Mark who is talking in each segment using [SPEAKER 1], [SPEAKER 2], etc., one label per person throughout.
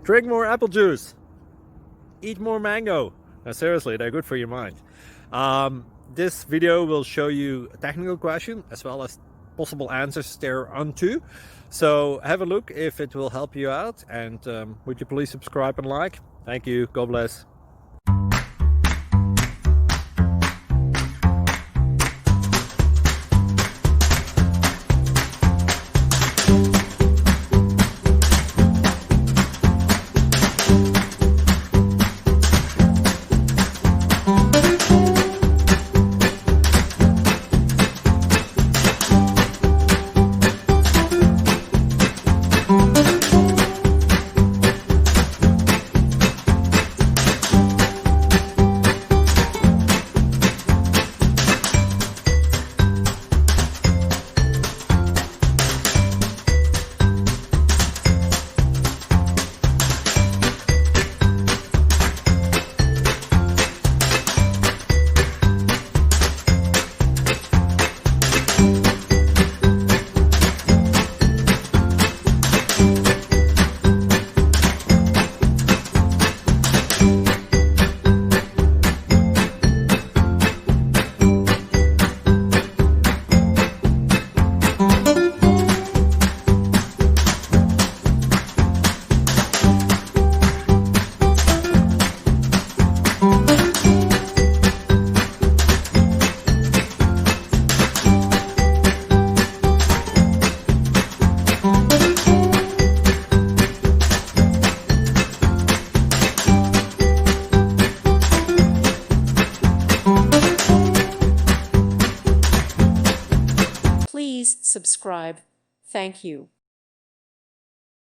[SPEAKER 1] Drink more apple juice. Eat more mango. Now, seriously, they're good for your mind. This video will show you a technical question as well as possible answers thereunto. So have a look if it will help you out, and would you please subscribe and like? Thank you. God bless.
[SPEAKER 2] Please subscribe. Thank you.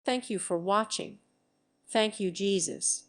[SPEAKER 2] Thank you for watching. Thank you, Jesus.